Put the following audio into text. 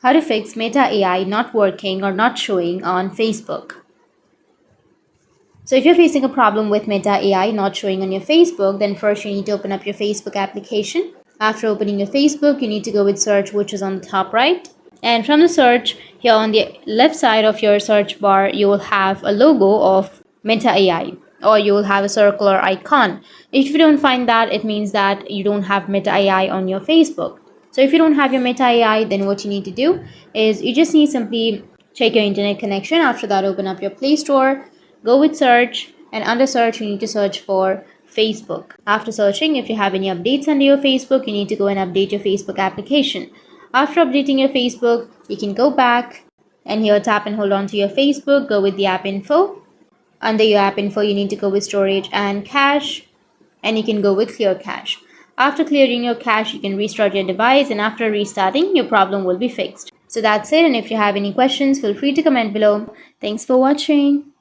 How to fix Meta AI not working or not showing on Facebook. So if you're facing a problem with Meta AI not showing on your Facebook, then first you need to open up your Facebook application. After opening your Facebook, you need to go with search, which is on the top right. And from the search, here on the left side of your search bar, you will have a logo of Meta AI, or you will have a circular icon. If you don't find that, it means that you don't have Meta AI on your Facebook. So if you don't have your Meta AI, then what you need to do is you just need simply check your internet connection. After that, open up your Play Store, go with search, and under search, you need to search for Facebook. After searching, if you have any updates under your Facebook, you need to go and update your Facebook application. After updating your Facebook, you can go back and here tap and hold on to your Facebook, go with the app info. Under your app info, you need to go with storage and cache, and you can go with clear cache. After clearing your cache, you can restart your device, and after restarting, your problem will be fixed. So that's it, and if you have any questions, feel free to comment below. Thanks for watching.